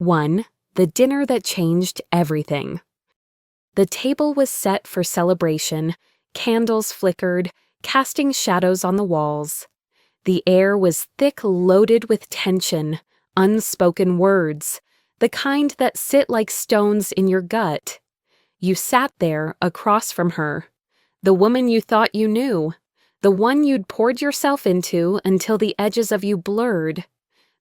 1. The dinner that changed everything. The table was set for celebration, candles flickered, casting shadows on the walls. The air was thick, loaded with tension, unspoken words, the kind that sit like stones in your gut. You sat there across from her, the woman you thought you knew, the one you'd poured yourself into until the edges of you blurred.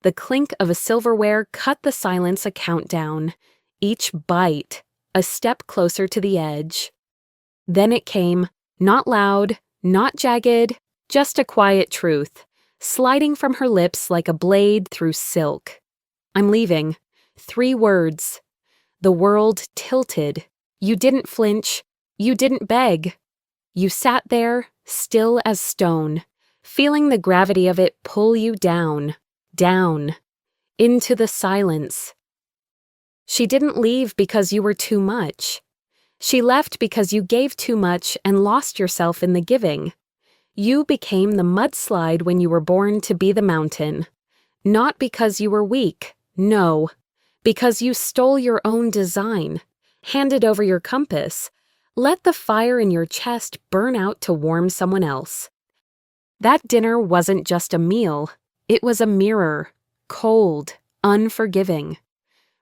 The clink of a silverware cut the silence a countdown, each bite a step closer to the edge. Then it came, not loud, not jagged, just a quiet truth, sliding from her lips like a blade through silk. I'm leaving. 3 words. The world tilted. You didn't flinch. You didn't beg. You sat there, still as stone, feeling the gravity of it pull you down, into the silence. She didn't leave because you were too much. She left because you gave too much and lost yourself in the giving. You became the mudslide when you were born to be the mountain. Not because you were weak, no, because you stole your own design, handed over your compass, let the fire in your chest burn out to warm someone else. That dinner wasn't just a meal, it was a mirror, cold, unforgiving,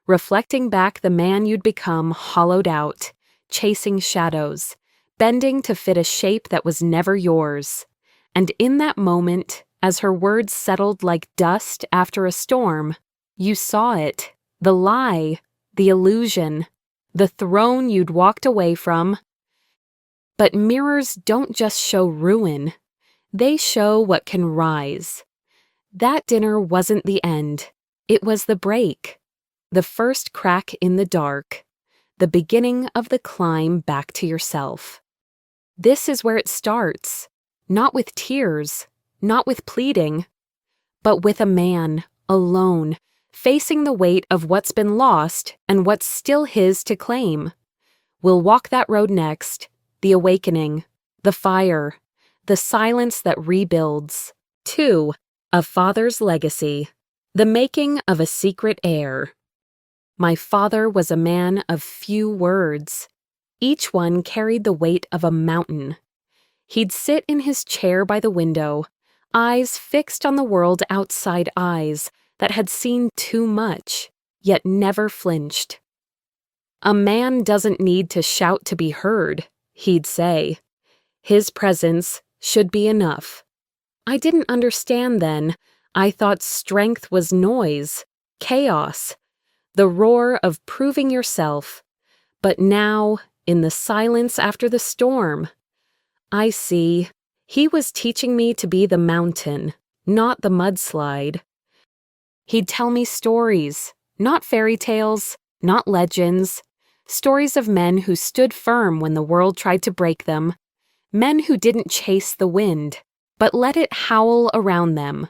reflecting back the man you'd become hollowed out, chasing shadows, bending to fit a shape that was never yours. And in that moment, as her words settled like dust after a storm, you saw it, the lie, the illusion, the throne you'd walked away from. But mirrors don't just show ruin, they show what can rise. That dinner wasn't the end, it was the break, the first crack in the dark, the beginning of the climb back to yourself. This is where it starts, not with tears, not with pleading, but with a man, alone, facing the weight of what's been lost and what's still his to claim. We'll walk that road next, the awakening, the fire, the silence that rebuilds. 2. A father's legacy, the making of a secret heir. My father was a man of few words. Each one carried the weight of a mountain. He'd sit in his chair by the window, eyes fixed on the world outside eyes that had seen too much, yet never flinched. A man doesn't need to shout to be heard, he'd say. His presence should be enough. I didn't understand then. I thought strength was noise, chaos, the roar of proving yourself. But now, in the silence after the storm, I see. He was teaching me to be the mountain, not the mudslide. He'd tell me stories, not fairy tales, not legends, stories of men who stood firm when the world tried to break them, men who didn't chase the wind, but let it howl around them.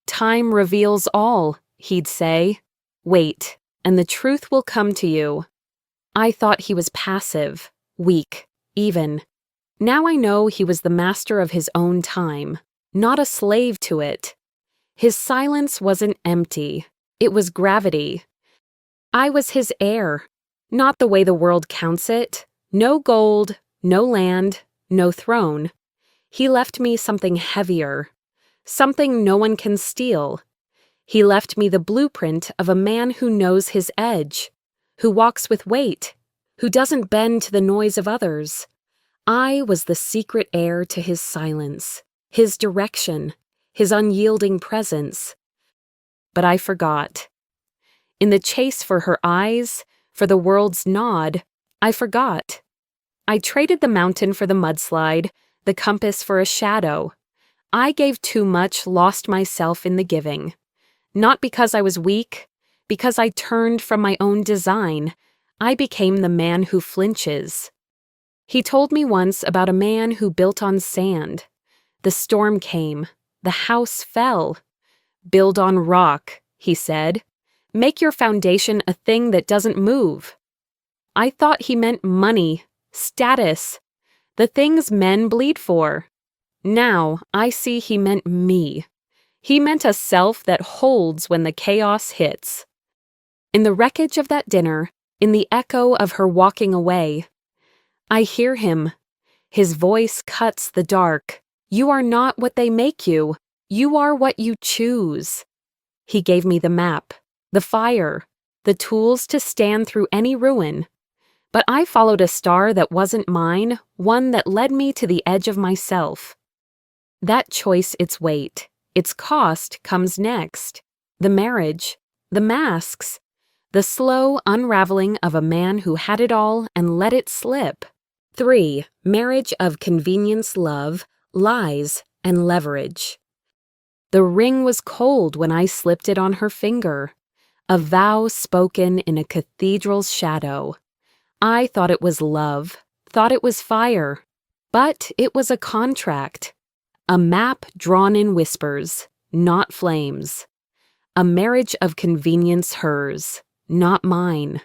Time reveals all, he'd say. Wait, and the truth will come to you. I thought he was passive, weak, even. Now I know he was the master of his own time, not a slave to it. His silence wasn't empty, it was gravity. I was his heir, not the way the world counts it. No gold, no land, no throne. He left me something heavier, something no one can steal. He left me the blueprint of a man who knows his edge, who walks with weight, who doesn't bend to the noise of others. I was the secret heir to his silence, his direction, his unyielding presence. But I forgot. In the chase for her eyes, for the world's nod, I forgot. I traded the mountain for the mudslide, the compass for a shadow. I gave too much, lost myself in the giving. Not because I was weak, because I turned from my own design. I became the man who flinches. He told me once about a man who built on sand. The storm came. The house fell. Build on rock, he said. Make your foundation a thing that doesn't move. I thought he meant money, status, the things men bleed for. Now I see he meant me. He meant a self that holds when the chaos hits. In the wreckage of that dinner, in the echo of her walking away, I hear him. His voice cuts the dark. You are not what they make you. You are what you choose. He gave me the map, the fire, the tools to stand through any ruin. But I followed a star that wasn't mine, one that led me to the edge of myself. That choice, its weight, its cost comes next. The marriage, the masks, the slow unraveling of a man who had it all and let it slip. 3. Marriage of convenience, love, lies, and leverage. The ring was cold when I slipped it on her finger, a vow spoken in a cathedral's shadow. I thought it was love, thought it was fire, but it was a contract, a map drawn in whispers, not flames. A marriage of convenience hers, not mine.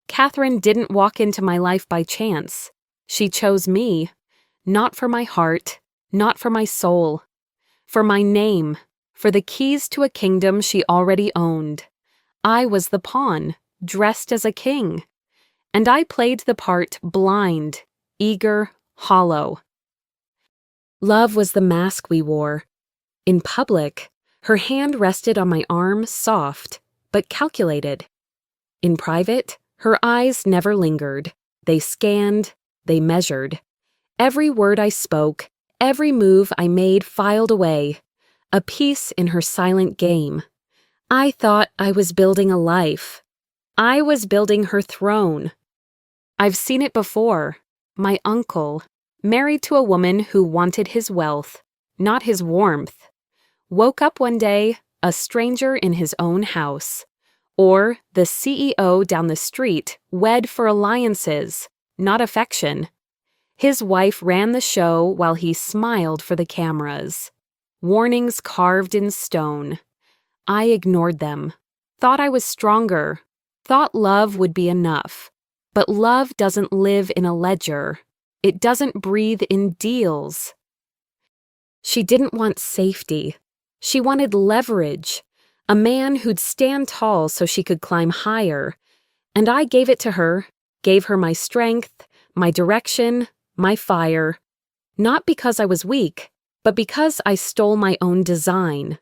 Catherine didn't walk into my life by chance. She chose me, not for my heart, not for my soul, for my name, for the keys to a kingdom she already owned. I was the pawn, dressed as a king, and I played the part blind, eager, hollow. Love was the mask we wore. In public, her hand rested on my arm, soft, but calculated. In private, her eyes never lingered. They scanned, they measured. Every word I spoke, every move I made filed away, a piece in her silent game. I thought I was building a life. I was building her throne. I've seen it before. My uncle, married to a woman who wanted his wealth, not his warmth, woke up one day, a stranger in his own house. Or the CEO down the street, wed for alliances, not affection. His wife ran the show while he smiled for the cameras. Warnings carved in stone. I ignored them. Thought I was stronger. Thought love would be enough. But love doesn't live in a ledger. It doesn't breathe in deals. She didn't want safety. She wanted leverage. A man who'd stand tall so she could climb higher. And I gave it to her, gave her my strength, my direction, my fire. Not because I was weak, but because I stole my own design.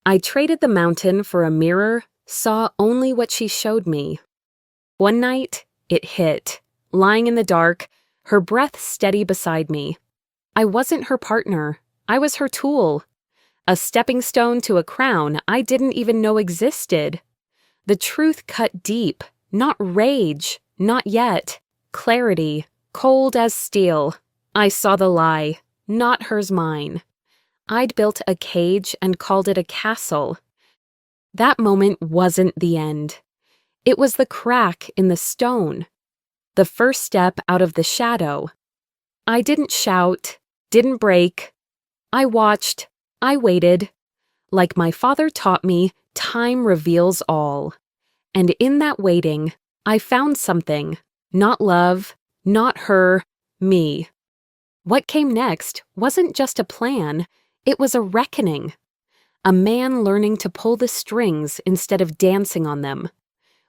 I traded the mountain for a mirror, saw only what she showed me. One night, it hit, lying in the dark, her breath steady beside me. I wasn't her partner. I was her tool. A stepping stone to a crown I didn't even know existed. The truth cut deep, not rage, not yet. Clarity, cold as steel. I saw the lie, not hers mine. I'd built a cage and called it a castle. That moment wasn't the end. It was the crack in the stone. The first step out of the shadow. I didn't shout, didn't break. I watched. I waited. Like my father taught me, time reveals all. And in that waiting, I found something. Not love, not her, me. What came next wasn't just a plan, it was a reckoning. A man learning to pull the strings instead of dancing on them.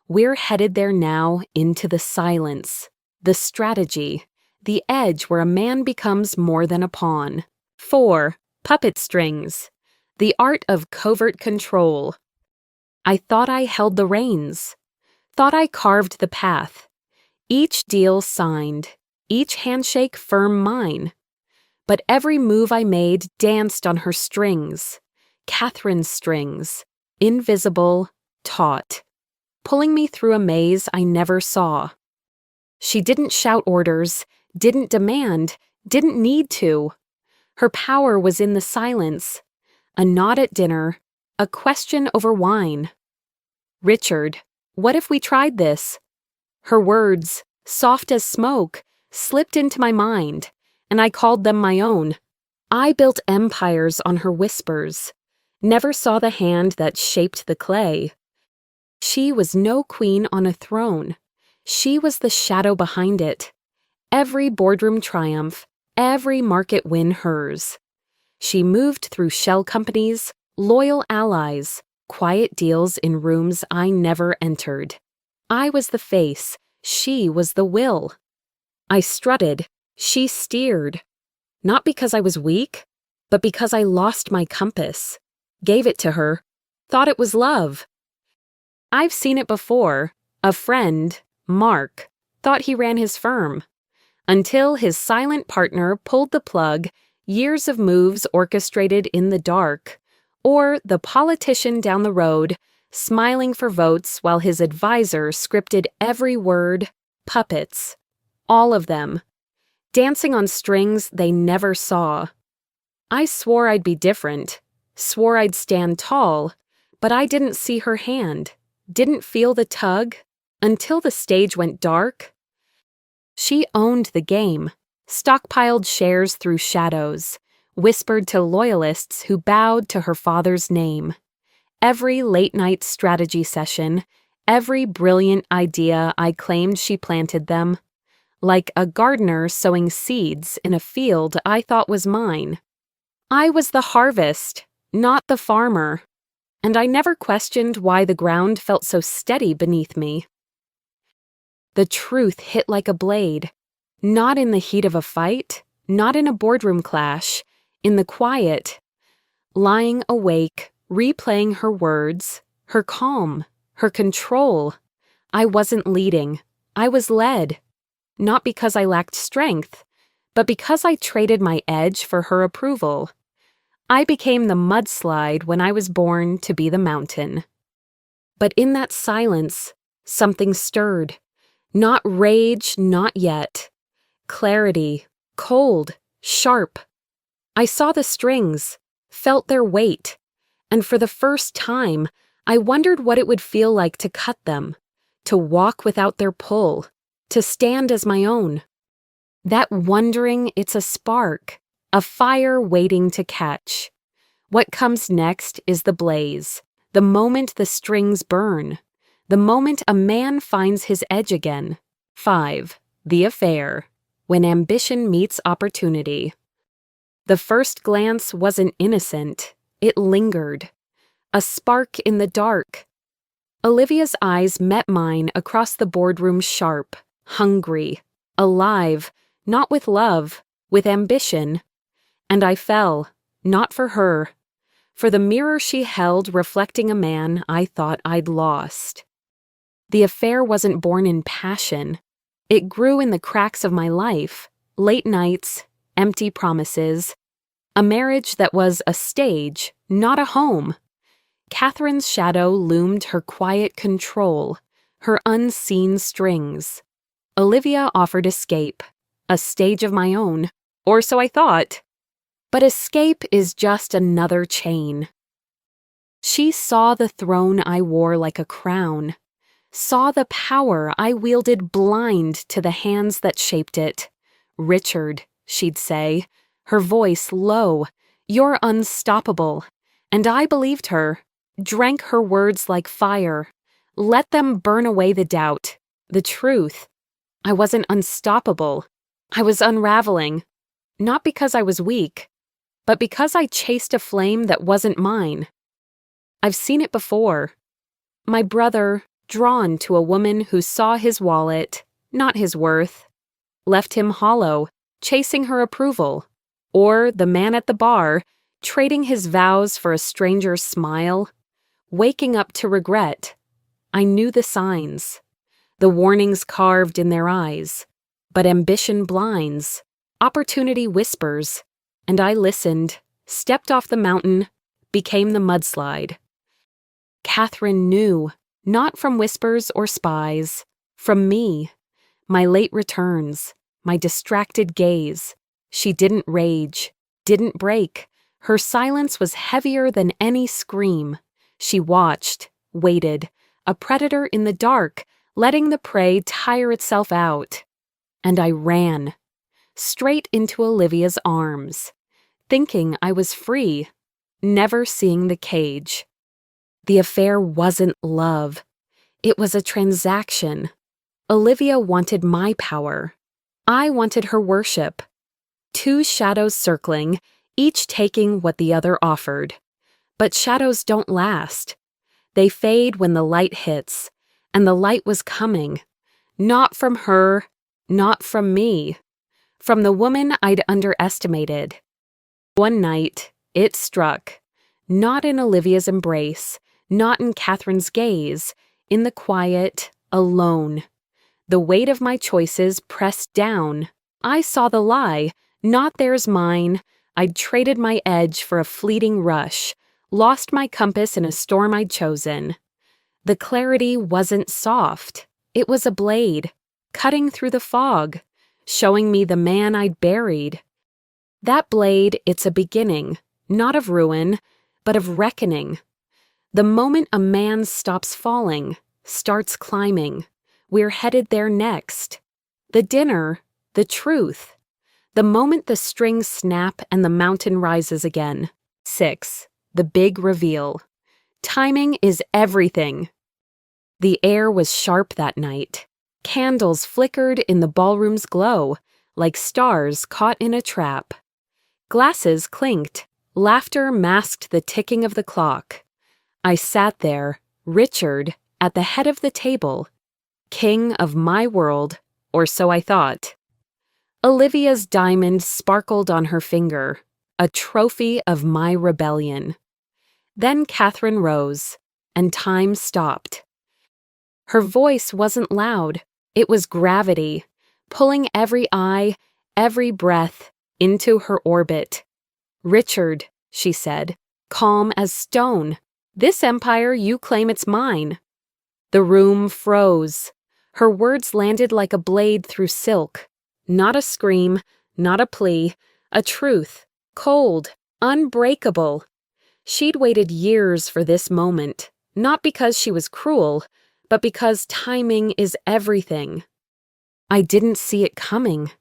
We're headed there now, into the silence, the strategy, the edge where a man becomes more than a pawn. 4. Puppet strings. The art of covert control. I thought I held the reins. Thought I carved the path. Each deal signed. Each handshake firm mine. But every move I made danced on her strings. Catherine's strings. Invisible, taut. Pulling me through a maze I never saw. She didn't shout orders, didn't demand, didn't need to. Her power was in the silence, a nod at dinner, a question over wine. Richard, what if we tried this? Her words, soft as smoke, slipped into my mind, and I called them my own. I built empires on her whispers, never saw the hand that shaped the clay. She was no queen on a throne. She was the shadow behind it. Every boardroom triumph, every market win hers. She moved through shell companies, loyal allies, quiet deals in rooms I never entered. I was the face, she was the will. I strutted, she steered. Not because I was weak, but because I lost my compass. Gave it to her, thought it was love. I've seen it before. A friend, Mark, thought he ran his firm. Until his silent partner pulled the plug, years of moves orchestrated in the dark. Or the politician down the road, smiling for votes while his advisor scripted every word, puppets. All of them. Dancing on strings they never saw. I swore I'd be different, swore I'd stand tall, but I didn't see her hand, didn't feel the tug, until the stage went dark. She owned the game, stockpiled shares through shadows, whispered to loyalists who bowed to her father's name. Every late-night strategy session, every brilliant idea I claimed she planted them. Like a gardener sowing seeds in a field I thought was mine. I was the harvest, not the farmer, and I never questioned why the ground felt so steady beneath me. The truth hit like a blade, not in the heat of a fight, not in a boardroom clash, in the quiet, lying awake, replaying her words, her calm, her control. I wasn't leading, I was led. Not because I lacked strength, but because I traded my edge for her approval. I became the mudslide when I was born to be the mountain. But in that silence, something stirred. Not rage, not yet. Clarity, cold, sharp. I saw the strings, felt their weight, and for the first time, I wondered what it would feel like to cut them, to walk without their pull, to stand as my own. That wondering, it's a spark, a fire waiting to catch. What comes next is the blaze, the moment the strings burn, the moment a man finds his edge again. 5. The affair, when ambition meets opportunity. The first glance wasn't innocent, it lingered. A spark in the dark. Olivia's eyes met mine across the boardroom sharp, hungry, alive, not with love, with ambition. And I fell, not for her, for the mirror she held reflecting a man I thought I'd lost. The affair wasn't born in passion. It grew in the cracks of my life, late nights, empty promises, a marriage that was a stage, not a home. Catherine's shadow loomed her quiet control, her unseen strings. Olivia offered escape, a stage of my own, or so I thought. But escape is just another chain. She saw the throne I wore like a crown, saw the power I wielded blind to the hands that shaped it. Richard, she'd say, her voice low, you're unstoppable. And I believed her, drank her words like fire, let them burn away the doubt, the truth. I wasn't unstoppable. I was unraveling, not because I was weak, but because I chased a flame that wasn't mine. I've seen it before. My brother, drawn to a woman who saw his wallet, not his worth, left him hollow, chasing her approval. Or the man at the bar, trading his vows for a stranger's smile, waking up to regret. I knew the signs, the warnings carved in their eyes. But ambition blinds, opportunity whispers, and I listened, stepped off the mountain, became the mudslide. Catherine knew, not from whispers or spies, from me, my late returns, my distracted gaze. She didn't rage, didn't break. Her silence was heavier than any scream. She watched, waited, a predator in the dark, letting the prey tire itself out. And I ran, straight into Olivia's arms, thinking I was free, never seeing the cage. The affair wasn't love. It was a transaction. Olivia wanted my power. I wanted her worship. Two shadows circling, each taking what the other offered. But shadows don't last. They fade when the light hits, and the light was coming. Not from her, not from me. From the woman I'd underestimated. One night, it struck. Not in Olivia's embrace, not in Catherine's gaze, in the quiet, alone. The weight of my choices pressed down. I saw the lie, not theirs mine. I'd traded my edge for a fleeting rush, lost my compass in a storm I'd chosen. The clarity wasn't soft. It was a blade, cutting through the fog, showing me the man I'd buried. That blade, it's a beginning, not of ruin, but of reckoning. The moment a man stops falling, starts climbing, we're headed there next. The dinner, the truth. The moment the strings snap and the mountain rises again. 6. The big reveal. Timing is everything. The air was sharp that night. Candles flickered in the ballroom's glow, like stars caught in a trap. Glasses clinked. Laughter masked the ticking of the clock. I sat there, Richard, at the head of the table, king of my world, or so I thought. Olivia's diamond sparkled on her finger, a trophy of my rebellion. Then Catherine rose, and time stopped. Her voice wasn't loud, it was gravity, pulling every eye, every breath, into her orbit. "Richard," she said, calm as stone, "this empire you claim it's mine." The room froze. Her words landed like a blade through silk. Not a scream, not a plea, a truth, cold, unbreakable. She'd waited years for this moment, not because she was cruel, but because timing is everything. I didn't see it coming.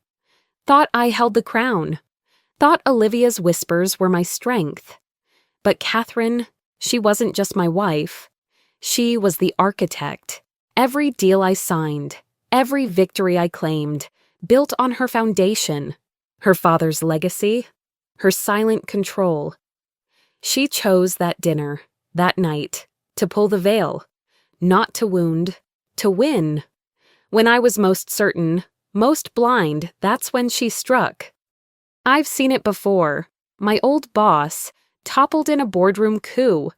Thought I held the crown. Thought Olivia's whispers were my strength. But Catherine, she wasn't just my wife. She was the architect. Every deal I signed, every victory I claimed, built on her foundation, her father's legacy, her silent control. She chose that dinner, that night, to pull the veil, not to wound, to win. When I was most certain, most blind, that's when she struck. I've seen it before. My old boss toppled in a boardroom coup.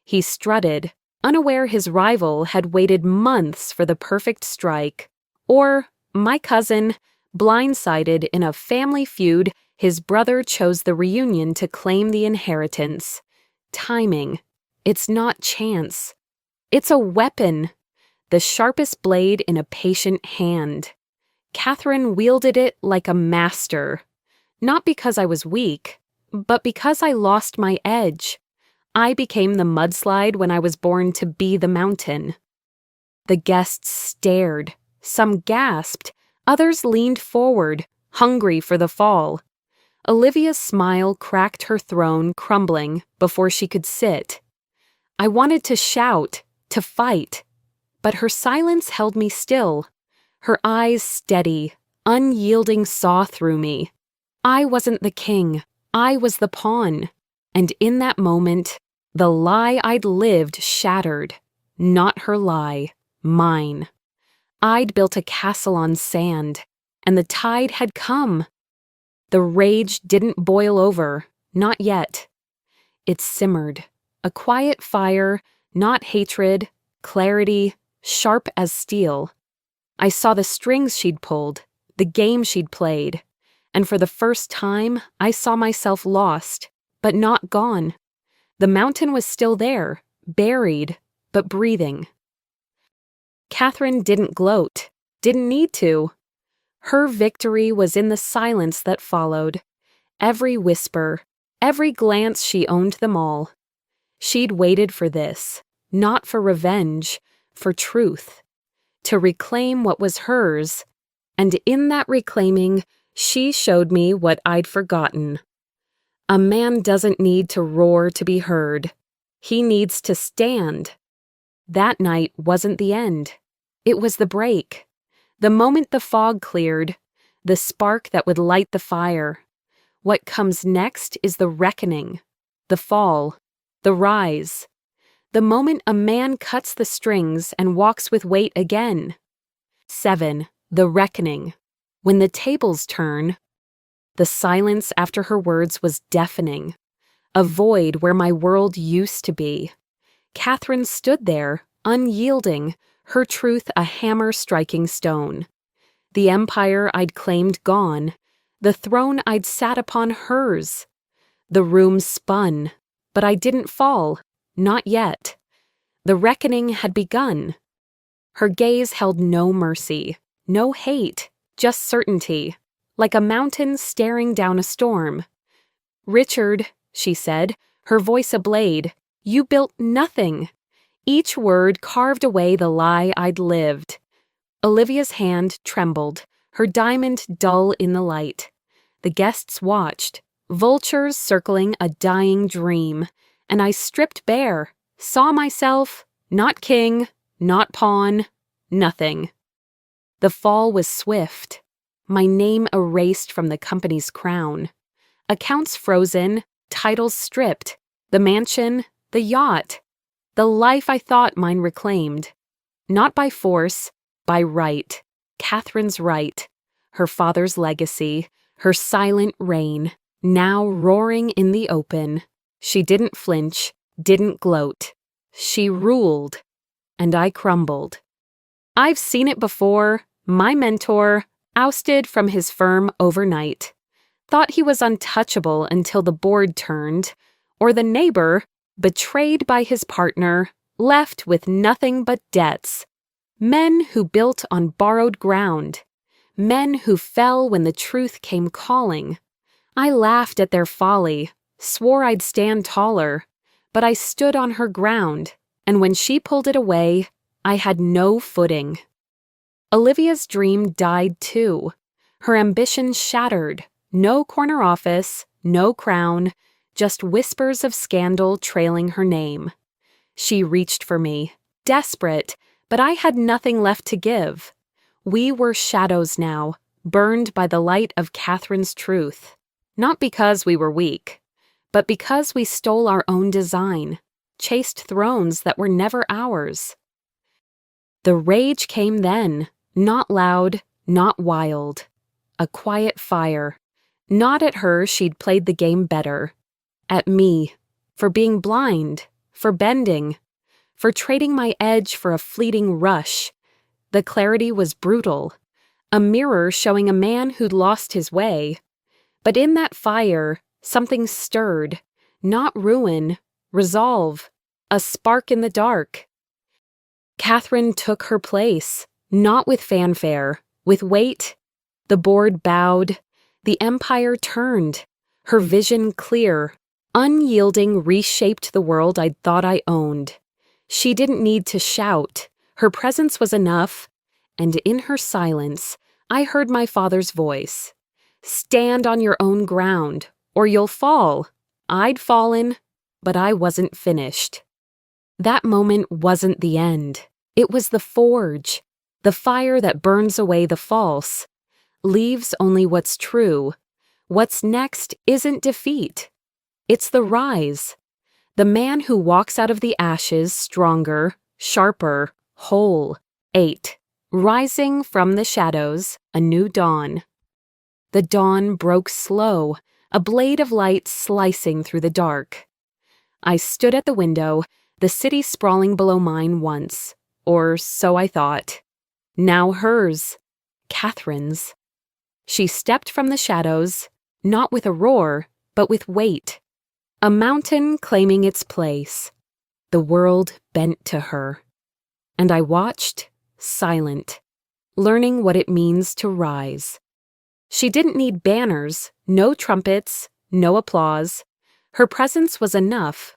He strutted, unaware his rival had waited months for the perfect strike. Or my cousin, blindsided in a family feud, his brother chose the reunion to claim the inheritance. Timing. It's not chance. It's a weapon. The sharpest blade in a patient hand. Catherine wielded it like a master. Not because I was weak, but because I lost my edge. I became the mudslide when I was born to be the mountain. The guests stared. Some gasped. Others leaned forward, hungry for the fall. Olivia's smile cracked her throne, crumbling, before she could sit. I wanted to shout, to fight, but her silence held me still. Her eyes steady, unyielding saw through me. I wasn't the king, I was the pawn. And in that moment, the lie I'd lived shattered. Not her lie, mine. I'd built a castle on sand, and the tide had come. The rage didn't boil over, not yet. It simmered, a quiet fire, not hatred, clarity, sharp as steel. I saw the strings she'd pulled, the game she'd played, and for the first time, I saw myself lost, but not gone. The mountain was still there, buried, but breathing. Catherine didn't gloat, didn't need to. Her victory was in the silence that followed. Every whisper, every glance, she owned them all. She'd waited for this, not for revenge, for truth. To reclaim what was hers, and in that reclaiming, she showed me what I'd forgotten. A man doesn't need to roar to be heard. He needs to stand. That night wasn't the end. It was the break. The moment the fog cleared, the spark that would light the fire. What comes next is the reckoning, the fall, the rise. The moment a man cuts the strings and walks with weight again. 7. The reckoning. When the tables turn. The silence after her words was deafening. A void where my world used to be. Catherine stood there, unyielding, her truth a hammer striking stone. The empire I'd claimed gone, the throne I'd sat upon hers. The room spun, but I didn't fall, not yet. The reckoning had begun. Her gaze held no mercy, no hate, just certainty, like a mountain staring down a storm. "Richard," she said, her voice a blade, "you built nothing." Each word carved away the lie I'd lived. Olivia's hand trembled, her diamond dull in the light. The guests watched, vultures circling a dying dream, and I stripped bare, saw myself, not king, not pawn, nothing. The fall was swift, my name erased from the company's crown. Accounts frozen, titles stripped, the mansion, the yacht, the life I thought mine reclaimed. Not by force, by right, Catherine's right, her father's legacy, her silent reign, now roaring in the open. She didn't flinch, didn't gloat. She ruled, and I crumbled. I've seen it before, my mentor, ousted from his firm overnight. Thought he was untouchable until the board turned, or the neighbor, betrayed by his partner, left with nothing but debts. Men who built on borrowed ground. Men who fell when the truth came calling. I laughed at their folly, swore I'd stand taller, but I stood on her ground, and when she pulled it away, I had no footing. Olivia's dream died too. Her ambition shattered. No corner office, no crown, just whispers of scandal trailing her name. She reached for me, desperate, but I had nothing left to give. We were shadows now, burned by the light of Catherine's truth. Not because we were weak, but because we stole our own design, chased thrones that were never ours. The rage came then, not loud, not wild. A quiet fire. Not at her she'd played the game better. At me, for being blind, for bending, for trading my edge for a fleeting rush. The clarity was brutal, a mirror showing a man who'd lost his way. But in that fire, something stirred, not ruin, resolve, a spark in the dark. Catherine took her place, not with fanfare, with weight. The board bowed, the empire turned, her vision clear, unyielding reshaped the world I'd thought I owned. She didn't need to shout, her presence was enough, and in her silence, I heard my father's voice. "Stand on your own ground, or you'll fall." I'd fallen, but I wasn't finished. That moment wasn't the end. It was the forge, the fire that burns away the false, leaves only what's true. What's next isn't defeat. It's the rise. The man who walks out of the ashes stronger, sharper, whole. 8. Rising from the shadows, a new dawn. The dawn broke slow, a blade of light slicing through the dark. I stood at the window, the city sprawling below mine once, or so I thought. Now hers, Catherine's. She stepped from the shadows, not with a roar, but with weight. A mountain claiming its place. The world bent to her. And I watched, silent, learning what it means to rise. She didn't need banners, no trumpets, no applause. Her presence was enough.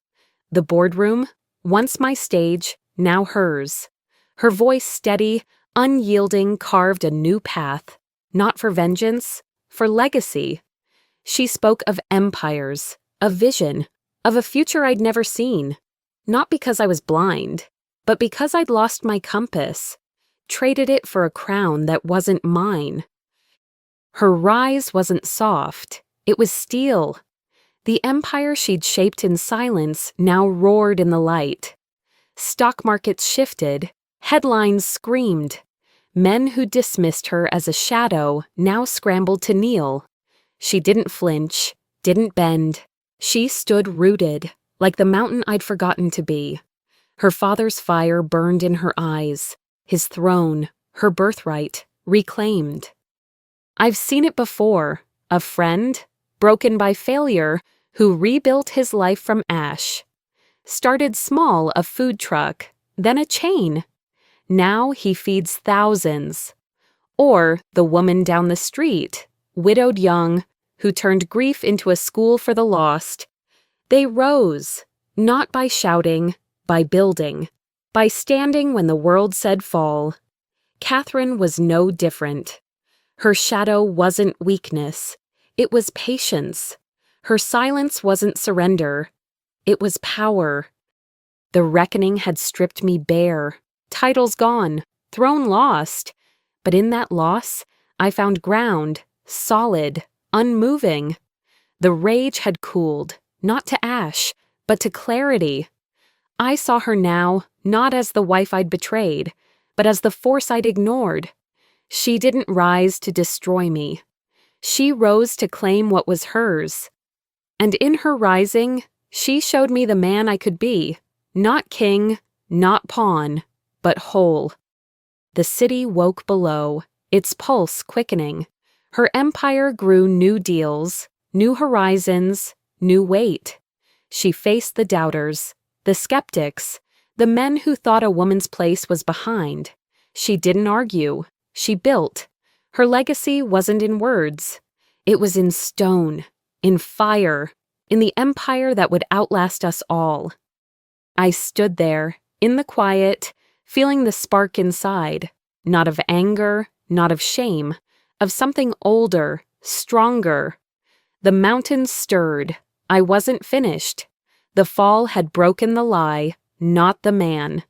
The boardroom, once my stage, now hers. Her voice steady, unyielding, carved a new path, not for vengeance, for legacy. She spoke of empires, of vision, of a future I'd never seen, not because I was blind, but because I'd lost my compass, traded it for a crown that wasn't mine. Her rise wasn't soft, it was steel. The empire she'd shaped in silence now roared in the light. Stock markets shifted. Headlines screamed. Men who dismissed her as a shadow now scrambled to kneel. She didn't flinch, didn't bend. She stood rooted, like the mountain I'd forgotten to be. Her father's fire burned in her eyes, his throne, her birthright, reclaimed. I've seen it before, a friend, broken by failure, who rebuilt his life from ash. Started small, a food truck, then a chain. Now he feeds thousands. Or the woman down the street, widowed young, who turned grief into a school for the lost. They rose, not by shouting, by building, by standing when the world said fall. Catherine was no different. Her shadow wasn't weakness, it was patience. Her silence wasn't surrender, it was power. The reckoning had stripped me bare, titles gone, throne lost. But in that loss, I found ground, solid, unmoving. The rage had cooled, not to ash, but to clarity. I saw her now, not as the wife I'd betrayed, but as the force I'd ignored. She didn't rise to destroy me. She rose to claim what was hers. And in her rising, she showed me the man I could be, not king, not pawn, but whole. The city woke below, its pulse quickening. Her empire grew new deals, new horizons, new weight. She faced the doubters, the skeptics, the men who thought a woman's place was behind. She didn't argue. She built. Her legacy wasn't in words. It was in stone, in fire, in the empire that would outlast us all. I stood there, in the quiet, feeling the spark inside, not of anger, not of shame, of something older, stronger. The mountains stirred. I wasn't finished. The fall had broken the lie, not the man.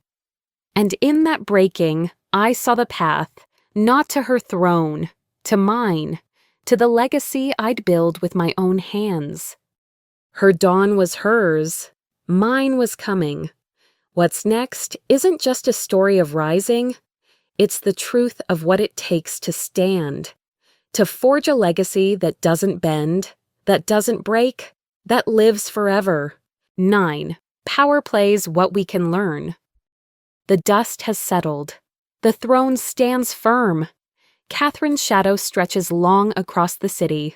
And in that breaking, I saw the path, not to her throne, to mine, to the legacy I'd build with my own hands. Her dawn was hers, mine was coming. What's next isn't just a story of rising, it's the truth of what it takes to stand, to forge a legacy that doesn't bend, that doesn't break, that lives forever. 9. Power plays what we can learn. The dust has settled. The throne stands firm. Catherine's shadow stretches long across the city,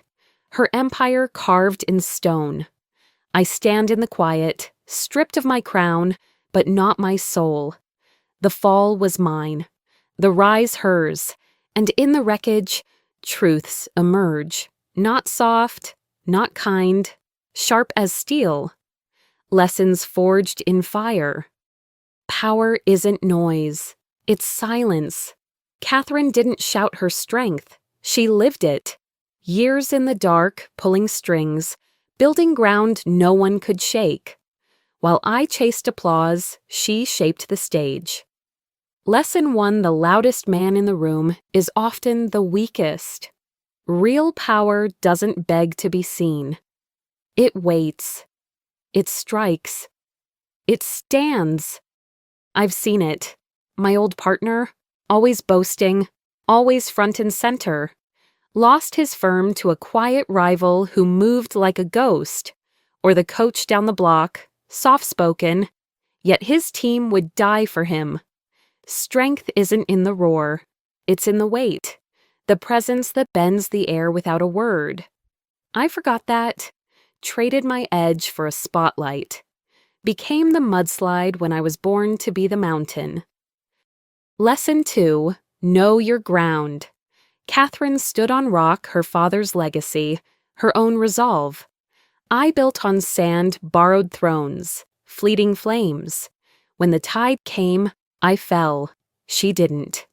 her empire carved in stone. I stand in the quiet, stripped of my crown, but not my soul. The fall was mine, the rise hers, and in the wreckage, truths emerge, not soft, not kind, sharp as steel. Lessons forged in fire. Power isn't noise, it's silence. Catherine didn't shout her strength, she lived it. Years in the dark, pulling strings, building ground no one could shake. While I chased applause, she shaped the stage. Lesson 1: the loudest man in the room is often the weakest. Real power doesn't beg to be seen. It waits. It strikes. It stands. I've seen it. My old partner, always boasting, always front and center, lost his firm to a quiet rival who moved like a ghost, or the coach down the block, soft-spoken, yet his team would die for him. Strength isn't in the roar, it's in the weight, the presence that bends the air without a word. I forgot that, traded my edge for a spotlight, became the mudslide when I was born to be the mountain. Lesson 2: know your ground. Catherine stood on rock, her father's legacy, her own resolve. I built on sand, borrowed thrones, fleeting flames. When the tide came, I fell. She didn't.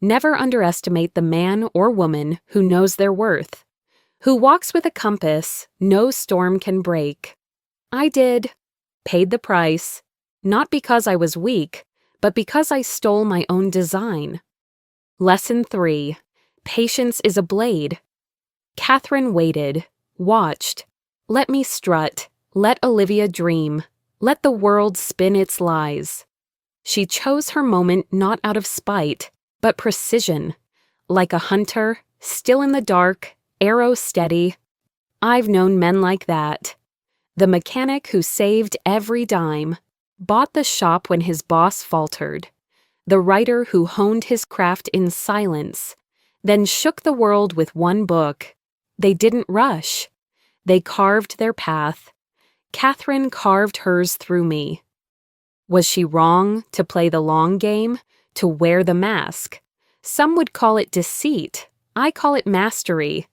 Never underestimate the man or woman who knows their worth, who walks with a compass no storm can break. I did. Paid the price, not because I was weak, but because I stole my own design. Lesson 3: patience is a blade. Catherine waited, watched. Let me strut, let Olivia dream, let the world spin its lies. She chose her moment not out of spite, but precision. Like a hunter, still in the dark, arrow steady. I've known men like that. The mechanic who saved every dime, bought the shop when his boss faltered. The writer who honed his craft in silence, then shook the world with one book. They didn't rush. They carved their path. Catherine carved hers through me. Was she wrong to play the long game, to wear the mask? Some would call it deceit. I call it mastery.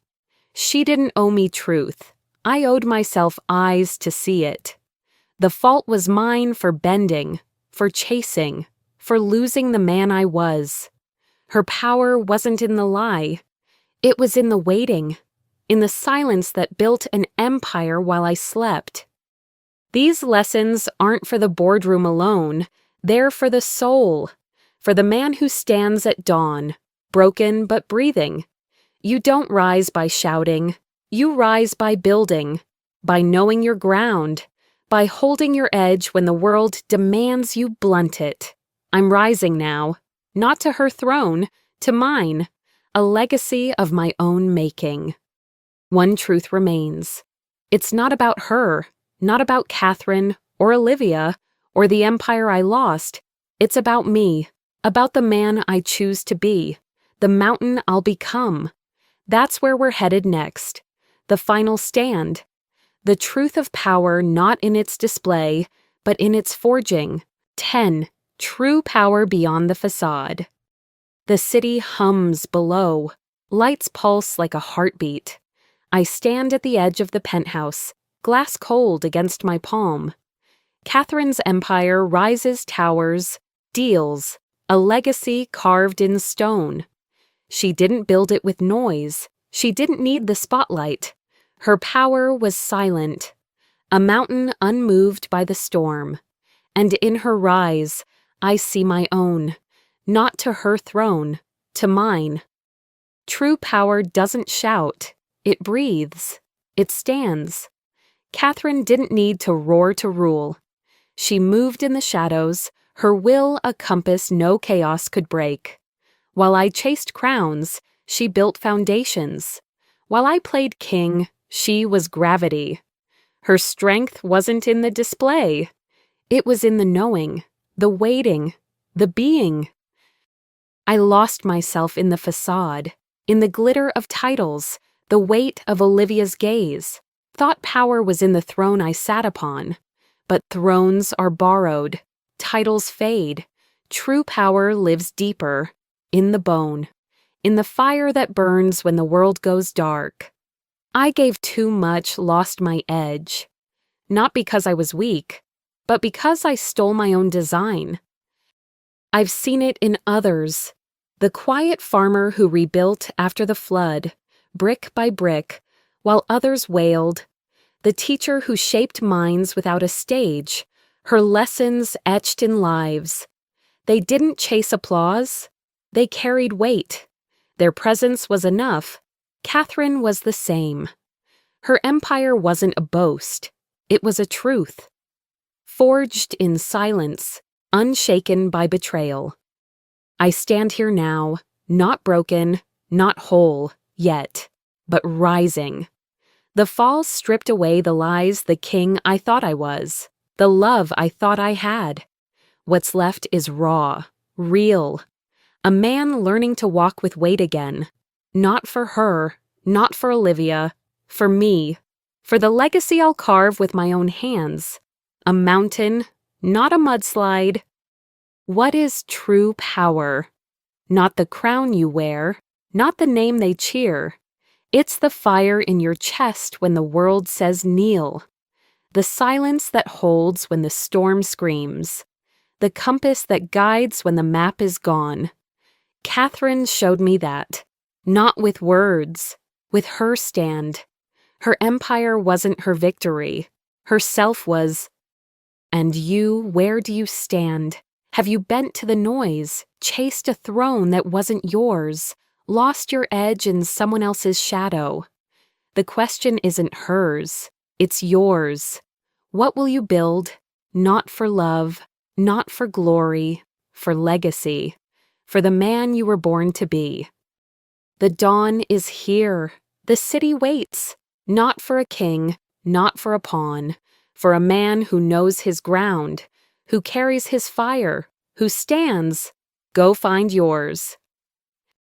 She didn't owe me truth. I owed myself eyes to see it. The fault was mine for bending, for chasing, for losing the man I was. Her power wasn't in the lie. It was in the waiting, in the silence that built an empire while I slept. These lessons aren't for the boardroom alone. They're for the soul, for the man who stands at dawn, broken but breathing. You don't rise by shouting. You rise by building, by knowing your ground, by holding your edge when the world demands you blunt it. I'm rising now, not to her throne, to mine, a legacy of my own making. One truth remains. It's not about her, not about Catherine or Olivia or the empire I lost. It's about me, about the man I choose to be, the mountain I'll become. That's where we're headed next. The final stand. The truth of power not in its display, but in its forging. 10. True power beyond the facade. The city hums below. Lights pulse like a heartbeat. I stand at the edge of the penthouse, glass cold against my palm. Catherine's empire rises towers, deals, a legacy carved in stone. She didn't build it with noise. She didn't need the spotlight. Her power was silent, a mountain unmoved by the storm. And in her rise, I see my own, not to her throne, to mine. True power doesn't shout. It breathes. It stands. Catherine didn't need to roar to rule. She moved in the shadows, her will a compass no chaos could break. While I chased crowns, she built foundations. While I played king, she was gravity. Her strength wasn't in the display. It was in the knowing, the waiting, the being. I lost myself in the facade, in the glitter of titles, the weight of Olivia's gaze. Thought power was in the throne I sat upon. But thrones are borrowed, titles fade. True power lives deeper, in the bone, in the fire that burns when the world goes dark. I gave too much, lost my edge. Not because I was weak, but because I stole my own design. I've seen it in others. The quiet farmer who rebuilt after the flood, brick by brick, while others wailed. The teacher who shaped minds without a stage, her lessons etched in lives. They didn't chase applause. They carried weight. Their presence was enough. Catherine was the same. Her empire wasn't a boast. It was a truth. Forged in silence, unshaken by betrayal. I stand here now, not broken, not whole, yet, but rising. The fall stripped away the lies the king I thought I was, the love I thought I had. What's left is raw, real. A man learning to walk with weight again. Not for her, not for Olivia, for me, for the legacy I'll carve with my own hands. A mountain, not a mudslide. What is true power? Not the crown you wear, not the name they cheer. It's the fire in your chest when the world says kneel. The silence that holds when the storm screams. The compass that guides when the map is gone. Catherine showed me that. Not with words, with her stand. Her empire wasn't her victory. Herself was. And you, where do you stand? Have you bent to the noise, chased a throne that wasn't yours, lost your edge in someone else's shadow? The question isn't hers, it's yours. What will you build? Not for love, not for glory, for legacy, for the man you were born to be. The dawn is here. The city waits, not for a king, not for a pawn, for a man who knows his ground, who carries his fire, who stands. Go find yours.